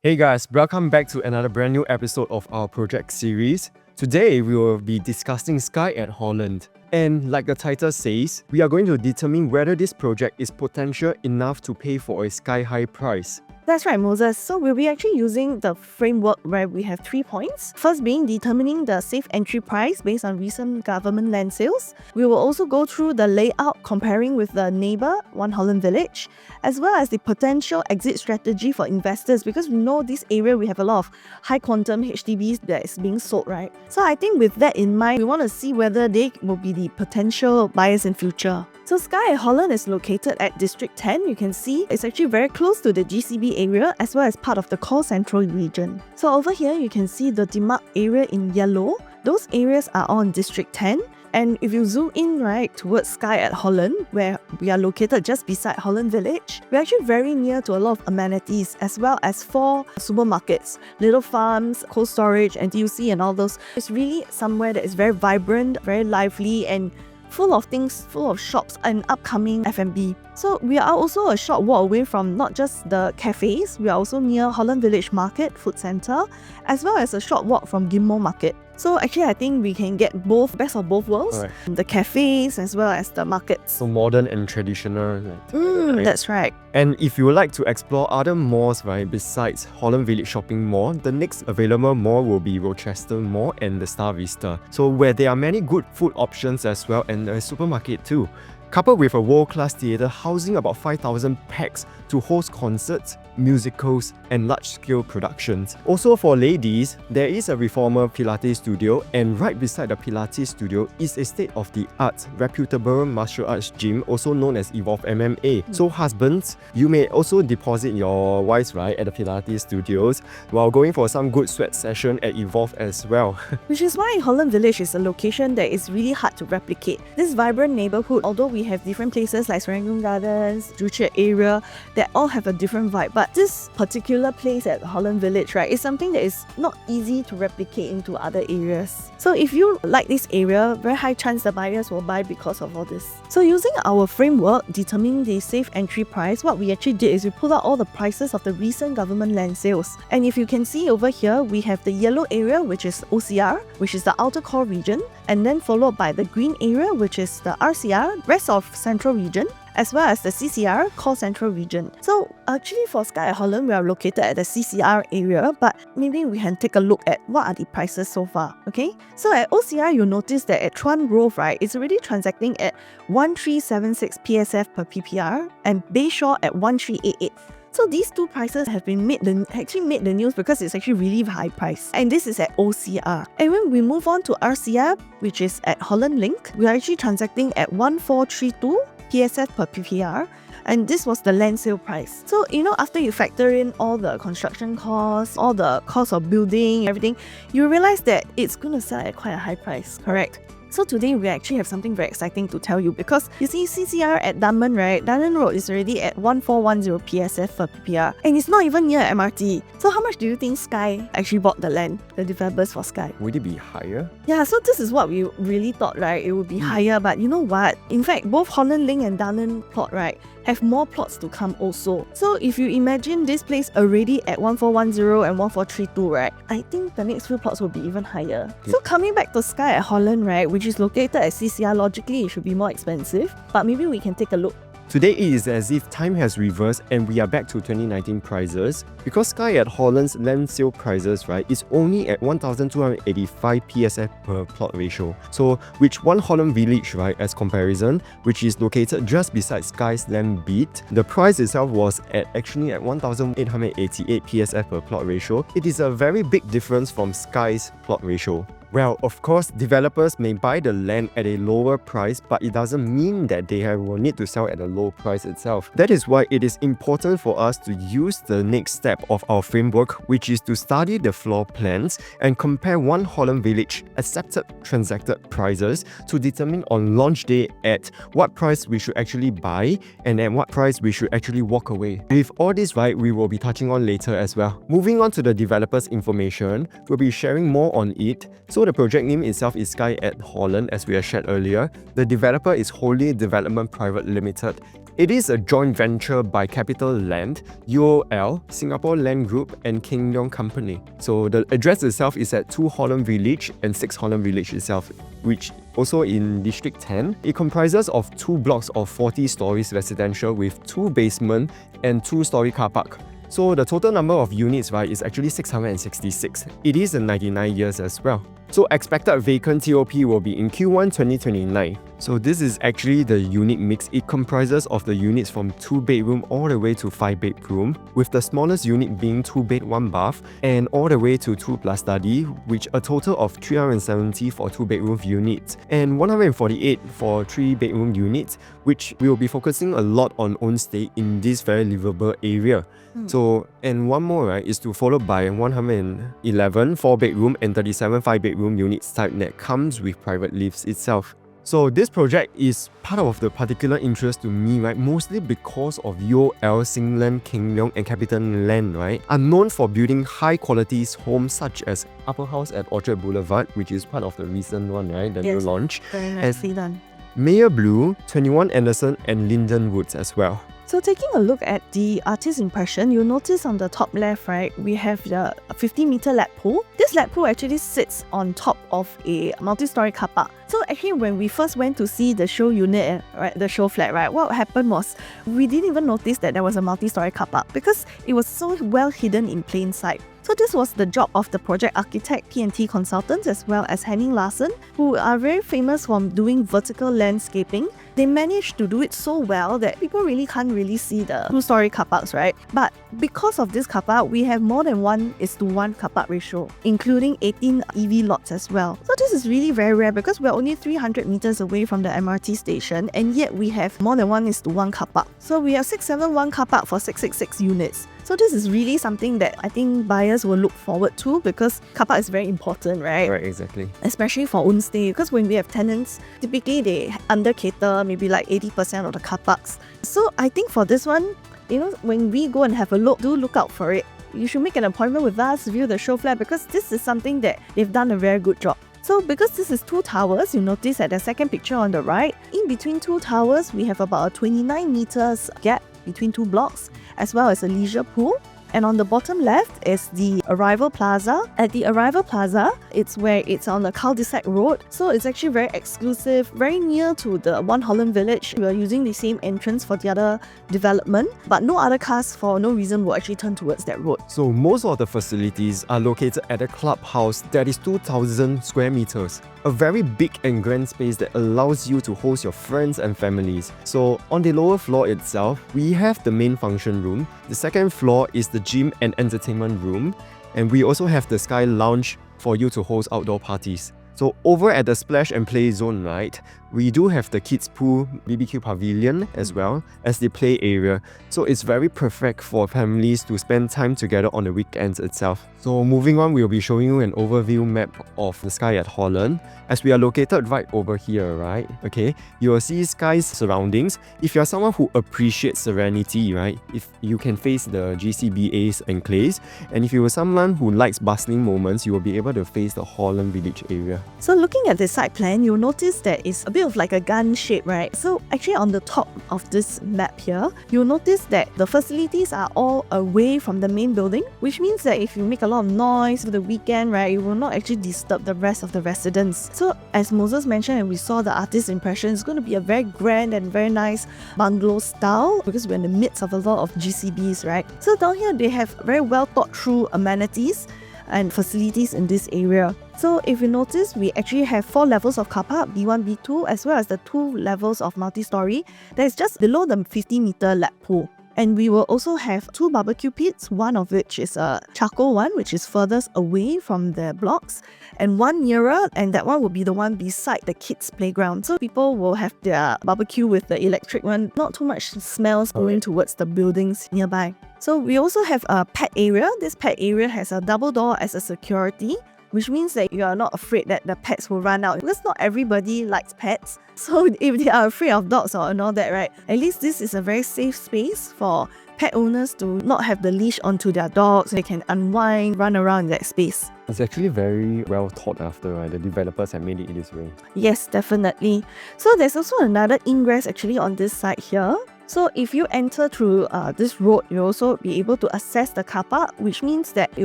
Hey guys, welcome back to another brand new episode of our project series. Today we will be discussing Skye at Holland. And like the title says, we are going to determine whether this project is potential enough to pay for a sky-high price. That's right, Moses. So we'll be actually using the framework where we have 3 points. First being determining the safe entry price based on recent government land sales. We will also go through the layout comparing with the neighbour, One Holland Village, as well as the potential exit strategy for investors, because we know this area we have a lot of high quantum HDBs that is being sold, right? So I think with that in mind, we want to see whether they will be the potential buyers in future. So Skye Holland is located at District 10. You can see it's actually very close to the GCB area as well as part of the core central region. So over here you can see the demarked area in yellow. Those areas are all in District 10. And if you zoom in right towards Skye at Holland, where we are located just beside Holland Village, we're actually very near to a lot of amenities as well as 4 supermarkets, little farms, cold storage, NTUC and all those. It's really somewhere that is very vibrant, very lively and full of things, full of shops and upcoming F&B. So we are also a short walk away from not just the cafes, we are also near Holland Village Market, Food Centre, as well as a short walk from Ghim Moh Market. So actually I think we can get both, best of both worlds, Right. The cafes as well as the markets. So modern and traditional. Right? That's right. And if you would like to explore other malls, right, besides Holland Village Shopping Mall, the next available mall will be Rochester Mall and the Star Vista. So where there are many good food options as well and a supermarket too. Coupled with a world-class theatre housing about 5,000 pax to host concerts, musicals, and large-scale productions. Also for ladies, there is a reformer Pilates studio, and right beside the Pilates studio is a state-of-the-art, reputable martial arts gym, also known as Evolve MMA. So husbands, you may also deposit your wives right at the Pilates studios while going for some good sweat session at Evolve as well. Which is why Holland Village is a location that is really hard to replicate. This vibrant neighbourhood, although we have different places like Serangoon Gardens, Joo Chiat area, that all have a different vibe, but this particular place at Holland Village, right, is something that is not easy to replicate into other areas. So if you like this area, very high chance the buyers will buy because of all this. So using our framework, determining the safe entry price, what we actually did is we pulled out all the prices of the recent government land sales. And if you can see over here, we have the yellow area, which is OCR, which is the outer core region, and then followed by the green area, which is the RCR, rest of central region, as well as the CCR, core central region. So actually for Skye Holland, we are located at the CCR area, but maybe we can take a look at what are the prices so far, okay? So at OCR, you'll notice that at Chuan Grove, right, it's already transacting at 1376 PSF per PPR and Bayshore at 1388. So these 2 prices have been made the news because it's actually really high price. And this is at OCR. And when we move on to RCR, which is at Holland Link, we are actually transacting at 1432 PSF per PPR. And this was the land sale price. So, after you factor in all the construction costs, all the cost of building, everything, you realize that it's going to sell at quite a high price, correct? So today we actually have something very exciting to tell you because you see CCR at Dunman, right? Dunman Road is already at 1410 PSF per PPR and it's not even near MRT. So how much do you think Skye actually bought the land, the developers for Skye? Would it be higher? Yeah, so this is what we really thought, right? It would be higher, but you know what? In fact, both Holland Link and Dunman plot, right, have more plots to come also. So if you imagine this place already at 1410 and 1432, right, I think the next few plots will be even higher. Okay. So coming back to Skye at Holland, right, which is located at CCR, logically it should be more expensive, but maybe we can take a look. Today it is as if time has reversed and we are back to 2019 prices because Skye at Holland's land sale prices, right, is only at 1,285 PSF per plot ratio. So which One Holland Village, right, as comparison, which is located just beside Skye's land beat, the price itself was actually at 1,888 PSF per plot ratio. It is a very big difference from Skye's plot ratio. Well, of course, developers may buy the land at a lower price, but it doesn't mean that they will need to sell at a low price itself. That is why it is important for us to use the next step of our framework, which is to study the floor plans and compare One Holland Village accepted transacted prices to determine on launch day at what price we should actually buy and at what price we should actually walk away. With all this right, we will be touching on later as well. Moving on to the developer's information, we'll be sharing more on it. So the project name itself is Skye at Holland, as we have shared earlier. The developer is Wholly Development Private Limited. It is a joint venture by Capital Land, UOL, Singapore Land Group and King Leong Company. So the address itself is at 2 Holland Village and 6 Holland Village itself, which also in District 10. It comprises of 2 blocks of 40 stories residential with 2 basement and 2-story car park. So the total number of units, right, is actually 666. It is in 99 years as well. So expected vacant TOP will be in Q1 2029. So this is actually the unit mix. It comprises of the units from 2-bedroom all the way to 5-bedroom, with the smallest unit being 2-bed 1-bath, and all the way to 2+ study, which a total of 370 for 2-bedroom units, and 148 for 3-bedroom units, which will be focusing a lot on own stay in this very livable area. So, and one more, right, is to followed by 111 4-bedroom and 37 5-bedroom units type that comes with private lifts itself. So this project is part of the particular interest to me, right, mostly because of UOL SingLand, King Leong and Capital Land, right, are known for building high quality homes such as Upper House at Orchard Boulevard, which is part of the recent one, right, the new launch. Very nicely done. Mayor Blue, 21 Anderson and Linden Woods as well. So taking a look at the artist impression, you'll notice on the top left, right, we have the 50-meter lap pool. This lap pool actually sits on top of a multi-story car park. So actually when we first went to see the show unit, right, the show flat, right, what happened was we didn't even notice that there was a multi-story car park because it was so well hidden in plain sight. So this was the job of the project architect P&T Consultants as well as Henning Larsen, who are very famous for doing vertical landscaping. They managed to do it so well that people really can't really see the 2-story car parks, right? But because of this car park, we have more than 1:1 car park ratio, including 18 EV lots as well. So this is really very rare because we're only 300 meters away from the MRT station, and yet we have more than 1:1 car park. So we have 671 car park for 666 units. So this is really something that I think buyers will look forward to because car park is very important, right? Right, exactly. Especially for own stay, because when we have tenants, typically they under cater maybe like 80% of the car parks. So I think for this one, you know, when we go and have a look, do look out for it. You should make an appointment with us, view the show flat, because this is something that they've done a very good job. So because this is 2 towers, you notice at the second picture on the right, in between 2 towers, we have about a 29 meters gap between 2 blocks, as well as a leisure pool. And on the bottom left is the Arrival Plaza. At the Arrival Plaza, it's where it's on the cul-de-sac road. So it's actually very exclusive, very near to the 1 Holland Village. We are using the same entrance for the other development, but no other cars for no reason will actually turn towards that road. So most of the facilities are located at a clubhouse that is 2,000 square meters. A very big and grand space that allows you to host your friends and families. So on the lower floor itself, we have the main function room. The second floor is the gym and entertainment room. And we also have the Skye Lounge for you to host outdoor parties. So over at the splash and play zone, right, we do have the kids pool, BBQ pavilion as well as the play area. So it's very perfect for families to spend time together on the weekends itself. So moving on, we'll be showing you an overview map of the Skye at Holland, as we are located right over here, right? Okay, you will see Skye's surroundings. If you're someone who appreciates serenity, right, if you can face the GCBA's enclaves, and if you are someone who likes bustling moments, you will be able to face the Holland Village area. So looking at the site plan, you'll notice that it's a bit of like a gun shape, right? So actually on the top of this map here, you'll notice that the facilities are all away from the main building, which means that if you make a lot of noise for the weekend, right, it will not actually disturb the rest of the residents. So as Moses mentioned and we saw the artist impression, it's going to be a very grand and very nice bungalow style because we're in the midst of a lot of GCBs, right? So down here they have very well thought through amenities and facilities in this area. So if you notice, we actually have 4 levels of car park, B1, B2, as well as the 2 levels of multi-story that is just below the 50-meter lap pool. And we will also have 2 barbecue pits, one of which is a charcoal one, which is furthest away from the blocks, and one nearer, and that one will be the one beside the kids' playground. So people will have their barbecue with the electric one, not too much smells going towards the buildings nearby. So we also have a pet area. This pet area has a double door as a security, which means that you are not afraid that the pets will run out, because not everybody likes pets. So if they are afraid of dogs or and all that, right, at least this is a very safe space for pet owners to not have the leash onto their dogs. They can unwind, run around in that space. It's actually very well thought after, right? The developers have made it this way. Yes, definitely. So there's also another ingress actually on this side here. So if you enter through this road, you'll also be able to access the car park, which means that it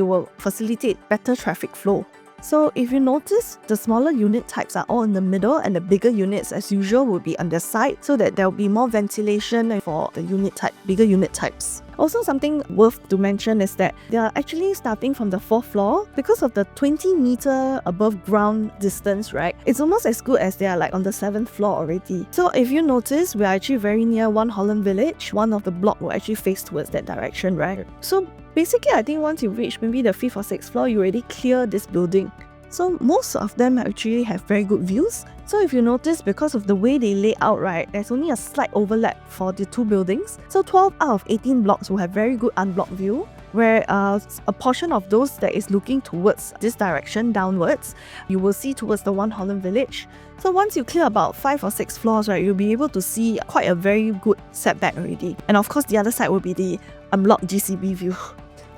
will facilitate better traffic flow. So if you notice, the smaller unit types are all in the middle and the bigger units as usual will be on the side so that there will be more ventilation for the bigger unit types. Also, something worth to mention is that they are actually starting from the 4th floor because of the 20-meter above ground distance, right? It's almost as good as they are like on the 7th floor already. So if you notice, we are actually very near One Holland Village. One of the block will actually face towards that direction, right? So basically, I think once you reach maybe the 5th or 6th floor, you already clear this building. So most of them actually have very good views. So if you notice, because of the way they lay out, right, there's only a slight overlap for the two buildings. So 12 out of 18 blocks will have very good unblocked view, whereas a portion of those that is looking towards this direction downwards, you will see towards the One Holland Village. So once you clear about 5 or 6 floors, right, you'll be able to see quite a very good setback already. And of course, the other side will be the unblocked GCB view.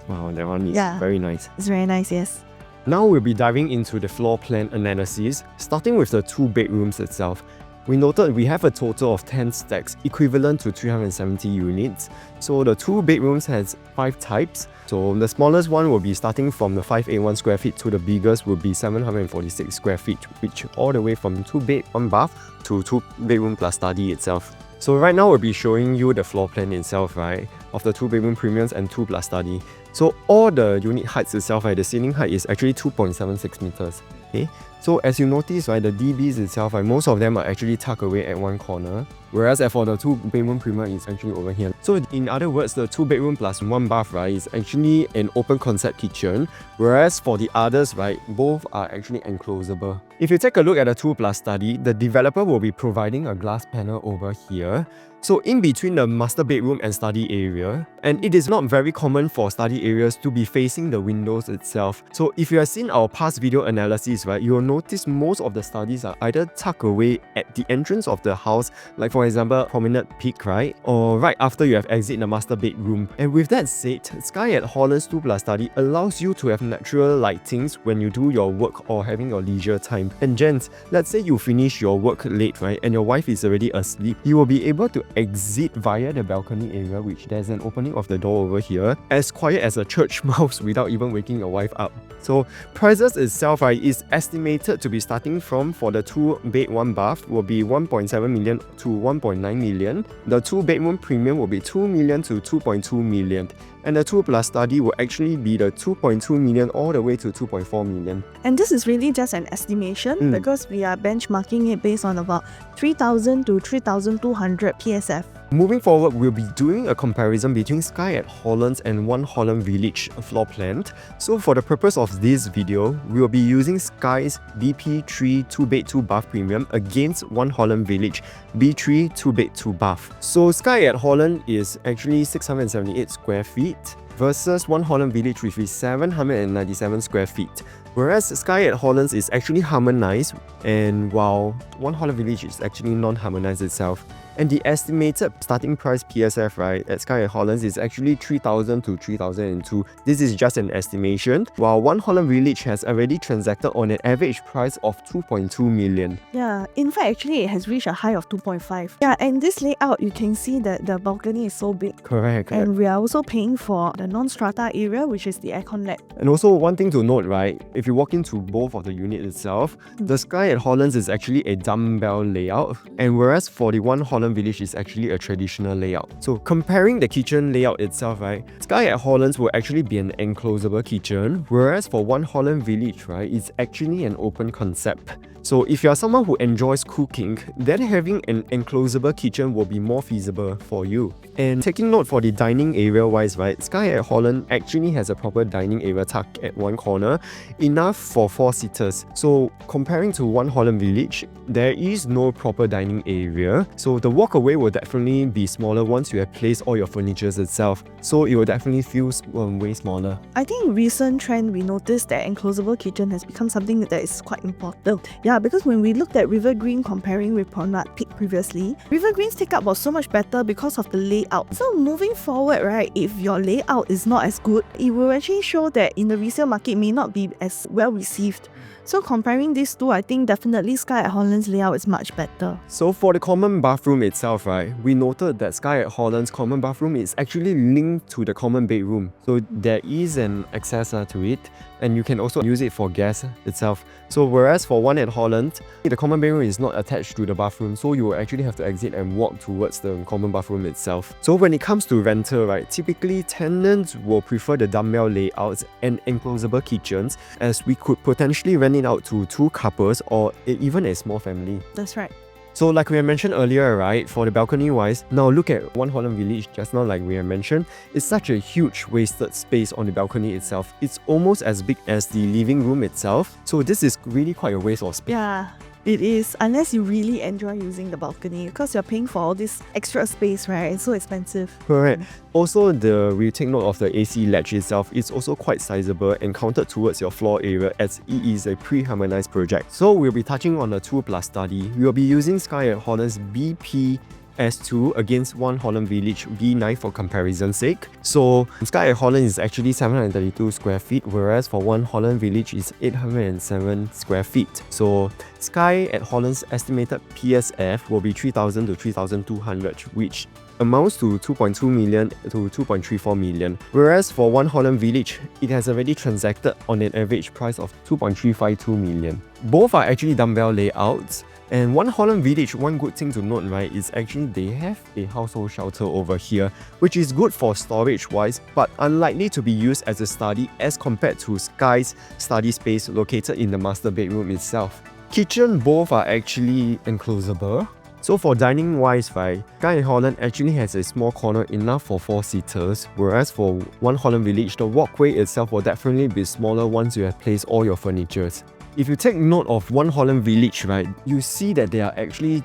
Wow, that one is very nice. It's very nice, yes. Now we'll be diving into the floor plan analysis, starting with the 2 bedrooms itself. We noted we have a total of 10 stacks, equivalent to 370 units. So the 2 bedrooms has 5 types. So the smallest one will be starting from the 581 square feet to the biggest will be 746 square feet, which all the way from 2 bed, 1 bath to 2 bedroom plus study itself. So right now we'll be showing you the floor plan itself, right, of the 2 bedroom premiums and 2 plus study. So all the unit heights itself, right, the ceiling height is actually 2.76 meters. Okay, so as you notice, right, the DBs itself, right, most of them are actually tucked away at one corner, whereas for the 2 bedroom premium is actually over here. So in other words, the 2 bedroom plus 1 bath, right, is actually an open concept kitchen, whereas for the others, right, both are actually enclosable. If you take a look at the 2 plus study, the developer will be providing a glass panel over here. So in between the master bedroom and study area, and it is not very common for study areas to be facing the windows itself. So if you have seen our past video analysis, right, you will notice most of the studies are either tucked away at the entrance of the house, like for example, promenade peak, right, or right after you have exited the master bedroom. And with that said, Skye at Holland's 2 plus study allows you to have natural lightings when you do your work or having your leisure time. And gents, let's say you finish your work late, right, and your wife is already asleep, you will be able to exit via the balcony area, which there's an opening of the door over here, as quiet as a church mouse without even waking your wife up. So prices itself, right, is estimated to be starting from, for the 2 bed 1 bath will be 1.7 million to 1.9 million. The 2 bedroom premium will be 2 million to 2.2 million. And the 2 plus study will actually be the 2.2 million all the way to 2.4 million. And this is really just an estimation because we are benchmarking it based on about 3,000 to 3,200 PSF. Moving forward, we'll be doing a comparison between Skye at Holland's and One Holland Village floor plan. So for the purpose of this video, we will be using Skye's BP3 2 bed 2 bath premium against One Holland Village B3 2 bed 2 bath. So Skye at Holland is actually 678 square feet versus One Holland Village which is 797 square feet. Whereas Skye at Holland's is actually harmonized, and while One Holland Village is actually non-harmonized itself. And the estimated starting price PSF, right, at Skye at Holland's is actually 3,000 to 3,002. This is just an estimation, while One Holland Village has already transacted on an average price of 2.2 million. Yeah, in fact, actually, it has reached a high of 2.5. Yeah, and this layout, you can see that the balcony is so big. Correct. And we are also paying for the non-strata area, which is the aircon lab. And also, one thing to note, right, if you walk into both of the unit itself, the Skye at Holland's is actually a dumbbell layout, and whereas for the One Holland Village is actually a traditional layout. So comparing the kitchen layout itself, right, Skye at Holland's will actually be an enclosable kitchen, whereas for One Holland Village, right, it's actually an open concept. So if you are someone who enjoys cooking, then having an enclosable kitchen will be more feasible for you. And taking note for the dining area wise, right, Skye at Holland actually has a proper dining area tucked at one corner, enough for 4 seaters. So comparing to One Holland Village, there is no proper dining area. So the walkway will definitely be smaller once you have placed all your furniture itself, so it will definitely feel way smaller. I think recent trend we noticed that enclosable kitchen has become something that is quite important. Yeah, because when we looked at River Green comparing with Promenade Peak previously, River Green's take-up was so much better because of the layout. So moving forward, right, if your layout is not as good, it will actually show that in the resale market may not be as well received. So comparing these two, I think definitely Skye at Holland's layout is much better. So for the common bathroom itself, right, we noted that Skye at Holland's common bathroom is actually linked to the common bedroom. So there is an access to it, and you can also use it for guests itself. So whereas for one at Holland, the common bedroom is not attached to the bathroom, so you will actually have to exit and walk towards the common bathroom itself. So when it comes to rental, right, typically tenants will prefer the dumbbell layouts and enclosable kitchens, as we could potentially rent it out to 2 couples or even a small family. That's right. So like we had mentioned earlier, right, for the balcony wise, now look at One Holland Village just now, like we had mentioned, it's such a huge wasted space on the balcony itself. It's almost as big as the living room itself, so this is really quite a waste of space. Yeah, it is, unless you really enjoy using the balcony, because you're paying for all this extra space, right? It's so expensive. Correct. Also, we take note of the AC ledge itself. It's also quite sizable and counted towards your floor area, as it is a pre-harmonized project. So we'll be touching on the 2+ study. We'll be using Skye at Holland's BP S2 against One Holland Village B9 for comparison's sake. So Skye at Holland is actually 732 square feet, whereas for One Holland Village is 807 square feet. So Skye at Holland's estimated PSF will be 3,000 to 3,200, which amounts to 2.2 million to 2.34 million. Whereas for One Holland Village, it has already transacted on an average price of 2.352 million. Both are actually dumbbell layouts. And One Holland Village, one good thing to note, right, is actually they have a household shelter over here, which is good for storage wise, but unlikely to be used as a study as compared to Skye's study space located in the master bedroom itself. Kitchen, both are actually enclosable. So for dining wise, right, Skye Holland actually has a small corner enough for 4 seaters, whereas for One Holland Village, the walkway itself will definitely be smaller once you have placed all your furniture. If you take note of One Holland Village, right, you see that there are actually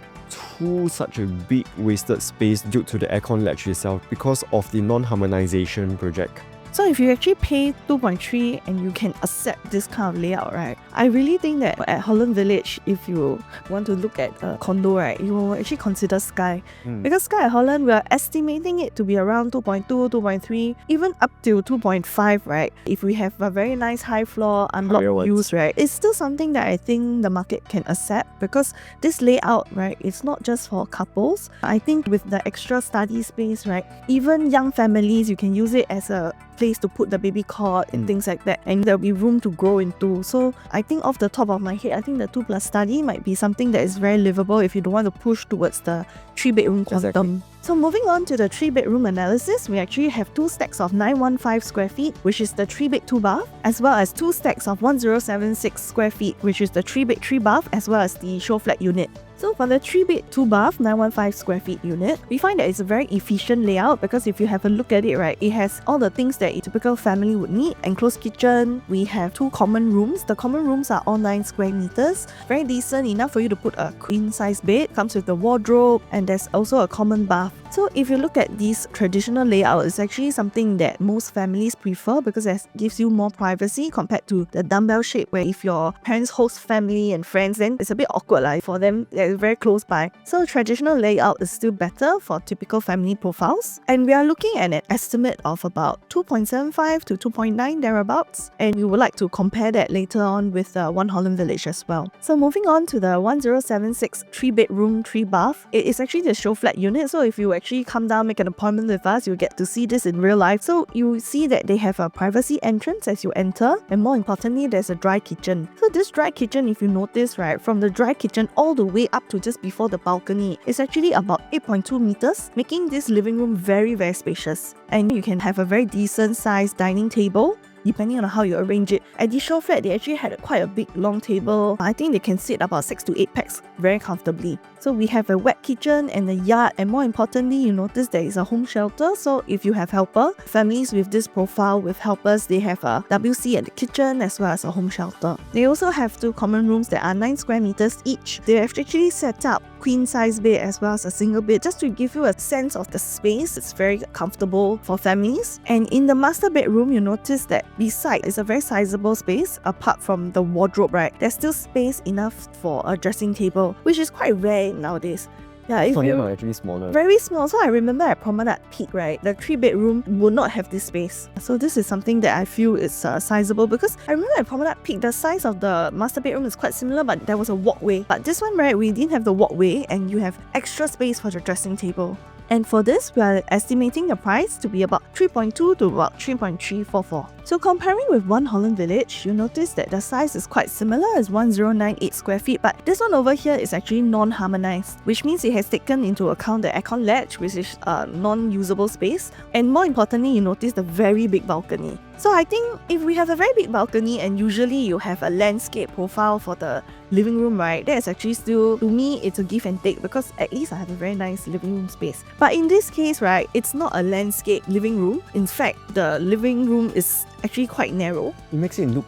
2 such a big wasted space due to the aircon ledge itself because of the non-harmonization project. So if you actually pay 2.3 and you can accept this kind of layout, right, I really think that at Holland Village, if you want to look at a condo, right, you will actually consider Skye. Because Skye at Holland, we are estimating it to be around 2.2, 2.3, even up to 2.5, right? If we have a very nice high floor, unblocked views, right, it's still something that I think the market can accept, because this layout, right, it's not just for couples. I think with the extra study space, right, even young families, you can use it as a place to put the baby cot and things like that, and there'll be room to grow into. So I think off the top of my head, I think the 2+ study might be something that is very livable if you don't want to push towards the 3-bedroom quantum. Exactly. So moving on to the 3-bedroom analysis, we actually have 2 stacks of 915 square feet, which is the 3-bed 2-bath, as well as 2 stacks of 1076 square feet, which is the 3-bed 3-bath, as well as the SHOWFLAT unit. So for the 3-bed 2-bath 915 square feet unit, we find that it's a very efficient layout, because if you have a look at it, right, it has all the things that a typical family would need. Enclosed kitchen, we have 2 common rooms. The common rooms are all 9 square meters. Very decent, enough for you to put a queen size bed. Comes with the wardrobe, and there's also a common bath. So if you look at this traditional layout, it's actually something that most families prefer, because it gives you more privacy compared to the dumbbell shape, where if your parents host family and friends, then it's a bit awkward for them. They're very close by. So traditional layout is still better for typical family profiles. And we are looking at an estimate of about 2.75 to 2.9 thereabouts. And we would like to compare that later on with the One Holland Village as well. So moving on to the 1076 3-bedroom 3-bath, it is actually the SHOWFLAT unit. So if you actually come down, make an appointment with us, you'll get to see this in real life. So you see that they have a privacy entrance as you enter, and more importantly, there's a dry kitchen. So this dry kitchen, if you notice, right, from the dry kitchen all the way up to just before the balcony, it's actually about 8.2 meters, making this living room very, very spacious. And you can have a very decent sized dining table, depending on how you arrange it. At the SHOWFLAT, they actually had quite a big long table. I think they can sit about 6 to 8 packs very comfortably. So we have a wet kitchen and a yard, and more importantly, you notice there is a home shelter. So if you have helper, families with this profile with helpers, they have a WC at the kitchen as well as a home shelter. They also have 2 common rooms that are 9 square meters each. They have actually set up queen size bed as well as a single bed just to give you a sense of the space. It's very comfortable for families. And in the master bedroom, you notice that beside is a very sizable space. Apart from the wardrobe, right, there's still space enough for a dressing table, which is quite rare nowadays. Yeah, if Some of them you are actually smaller. very small. So I remember at Promenade Peak, right, the 3-bedroom would not have this space. So this is something that I feel is sizable, because I remember at Promenade Peak, the size of the master bedroom is quite similar, but there was a walkway. But this one, right, we didn't have the walkway, and you have extra space for the dressing table. And for this, we are estimating the price to be about 3.2 to about 3.344. So comparing with One Holland Village, you notice that the size is quite similar as 1098 square feet, but this one over here is actually non-harmonized, which means it has taken into account the aircon ledge, which is a non-usable space, and more importantly, you notice the very big balcony. So I think if we have a very big balcony and usually you have a landscape profile for the living room, right, that is actually still, to me, it's a give and take, because at least I have a very nice living room space. But in this case, right, it's not a landscape living room. In fact, the living room is actually quite narrow. It makes it look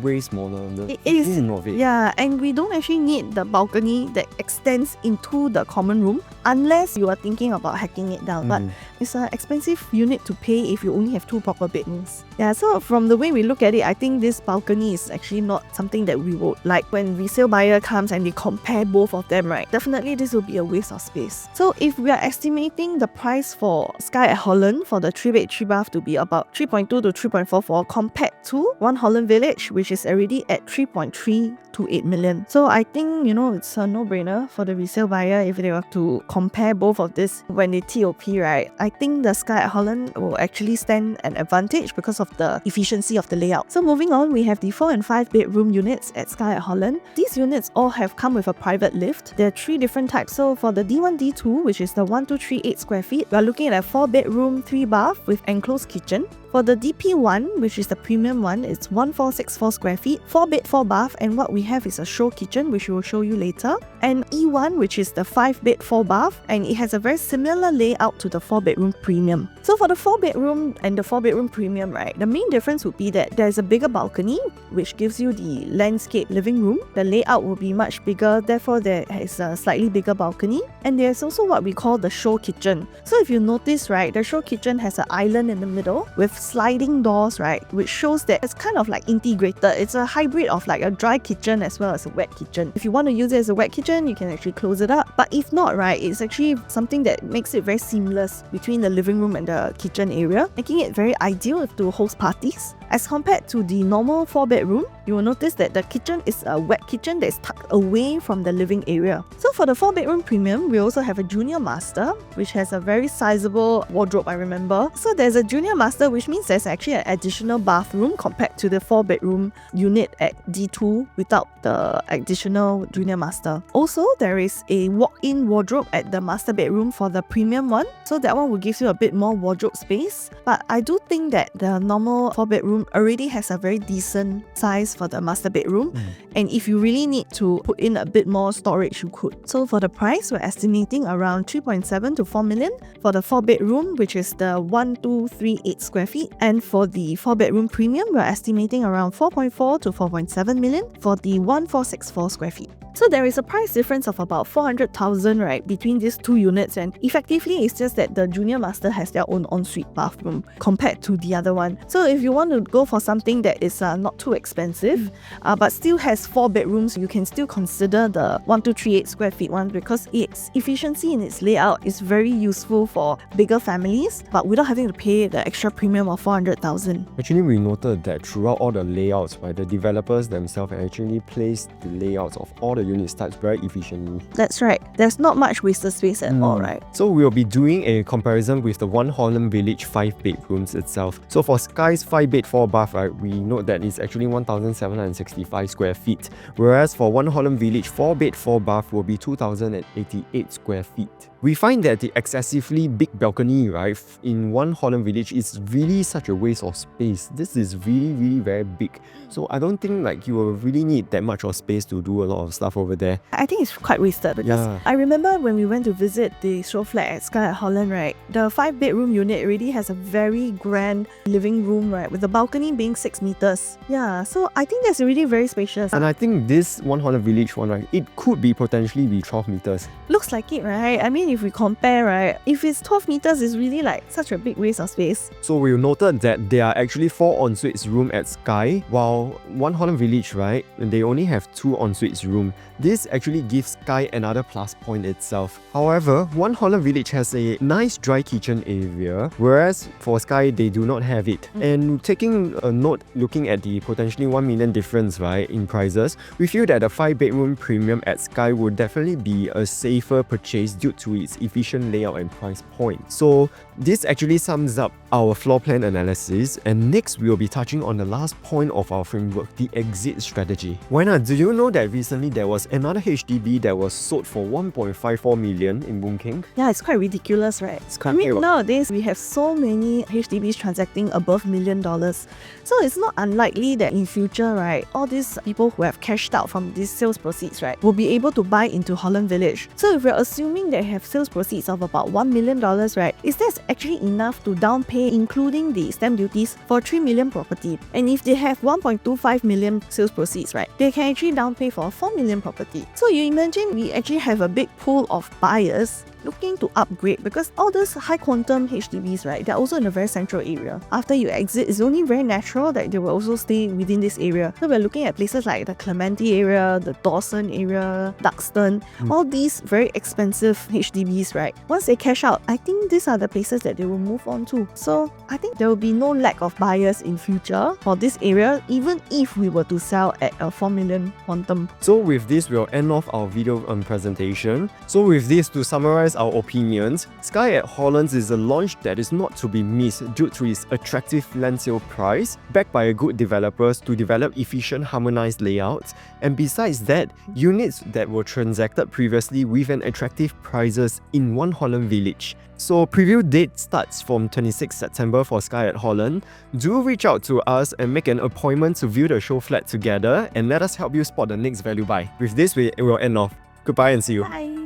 way smaller. It is. Innovate. Yeah, and we don't actually need the balcony that extends into the common room unless you are thinking about hacking it down. But it's an expensive unit to pay if you only have 2 proper bedrooms. Yeah, so from the way we look at it, I think this balcony is actually not something that we would like. When resale buyer comes and they compare both of them, right, definitely this will be a waste of space. So if we are estimating the price for Skye at Holland for the 3-bed 3-bath to be about 3.2 to 3.44 compared to One Holland Village, which is already at 3.328 million. So I think, it's a no-brainer for the resale buyer if they have to compare both of this when they TOP, right? I think the Skye at Holland will actually stand an advantage because of the efficiency of the layout. So moving on, we have the 4 and 5 bedroom units at Skye at Holland. These units all have come with a private lift. There are 3 different types. So for the D1, D2, which is the 1238 square feet, we are looking at a 4-bedroom, 3-bath with enclosed kitchen. For the DP1, which is the premium one, it's 1464 square feet, 4-bed, 4-bath, and what we have is a show kitchen, which we will show you later. And E1, which is the 5-bed, 4-bath, and it has a very similar layout to the 4-bedroom premium. So for the 4-bedroom and the 4-bedroom premium, right, the main difference would be that there's a bigger balcony, which gives you the landscape living room. The layout will be much bigger, therefore there is a slightly bigger balcony. And there's also what we call the show kitchen. So if you notice, right, the show kitchen has an island in the middle with sliding doors, right, which shows that it's kind of like integrated. It's a hybrid of like a dry kitchen as well as a wet kitchen. If you want to use it as a wet kitchen, you can actually close it up. But if not, right, it's actually something that makes it very seamless between the living room and the kitchen area, making it very ideal to host parties. As compared to the normal 4-bedroom, you will notice that the kitchen is a wet kitchen that is tucked away from the living area. So for the 4-bedroom premium, we also have a junior master, which has a very sizable wardrobe, I remember. So there's a junior master, which means there's actually an additional bathroom compared to the 4-bedroom unit at D2 without the additional junior master. Also, there is a walk-in wardrobe at the master bedroom for the premium one. So that one will give you a bit more wardrobe space. But I do think that the normal 4-bedroom already has a very decent size for the master bedroom. And if you really need to put in a bit more storage, you could. So for the price, we're estimating around 3.7 to 4 million for the 4-bedroom, which is the 1238 square feet. And for the 4-bedroom premium, we're estimating around 4.4 to 4.7 million for the 1464 square feet. So there is a price difference of about 400,000, right, between these 2 units, and effectively it's just that the junior master has their own ensuite bathroom compared to the other one. So if you want to go for something that is not too expensive, but still has 4 bedrooms, you can still consider the 1238 square feet one, because its efficiency in its layout is very useful for bigger families, but without having to pay the extra premium of 400,000. Actually, we noted that throughout all the layouts, right, the developers themselves actually placed the layouts of all the unit types very efficiently. That's right. There's not much wasted space at all, right? So we'll be doing a comparison with the One Holland Village 5 bedrooms itself. So for Skye's 5-bed 4-bath, right, we note that it's actually 1,765 square feet, whereas for One Holland Village 4-bed 4-bath will be 2,088 square feet. We find that the excessively big balcony, right, in One Holland Village is really such a waste of space. This is really very big. So I don't think like you will really need that much of space to do a lot of stuff. have over there. I think it's quite wasted because Yeah. I remember when we went to visit the SHOWFLAT at Skye Holland, right? The 5-bedroom unit already has a very grand living room, right? With the balcony being 6 meters. Yeah, so I think that's already very spacious. And I think this Holland Village one, right, it could be potentially be 12 meters. Looks like it, right? I mean, if we compare, right, if it's 12 meters, it's really like such a big waste of space. So we noted that there are actually 4 ensuites room at Skye, while Holland Village, right, they only have 2 ensuites room. This actually gives Skye another plus point itself. However, Holland Village has a nice dry kitchen area, whereas for Skye, they do not have it. And taking a note, looking at the potentially 1 million difference, right, in prices, we feel that a 5-bedroom premium at Skye would definitely be a safer purchase due to its efficient layout and price point. So this actually sums up our floor plan analysis, and next we will be touching on the last point of our framework, the exit strategy. Why, do you know that recently there was another HDB that was sold for 1.54 million in Boon Keng? Yeah, it's quite ridiculous, right? It's I quite mean, nowadays we have so many HDBs transacting above $1 million. So it's not unlikely that in future, right, all these people who have cashed out from these sales proceeds, right, will be able to buy into Holland Village. So if we're assuming they have sales proceeds of about $1 million, right, is that actually enough to down pay, including the stamp duties, for 3 million property? And if they have 1.25 million sales proceeds, right, they can actually down pay for a 4 million property. So you imagine we actually have a big pool of buyers looking to upgrade, because all those high quantum HDBs, right, they're also in a very central area. After you exit, it's only very natural that they will also stay within this area. So we're looking at places like the Clementi area, the Dawson area, Duxton, all these very expensive HDBs, right? Once they cash out, I think these are the places that they will move on to. So I think there will be no lack of buyers in future for this area, even if we were to sell at a 4 million quantum. So with this, we'll end off our video presentation. So with this, to summarize our opinions, Skye at Hollands is a launch that is not to be missed due to its attractive land sale price, backed by a good developers to develop efficient, harmonized layouts, and besides that, units that were transacted previously with an attractive prices in Holland Village. So preview date starts from 26 September for Skye at Holland. Do reach out to us and make an appointment to view the show flat together, and let us help you spot the next value buy. With this, we will end off. Goodbye and see you. Bye!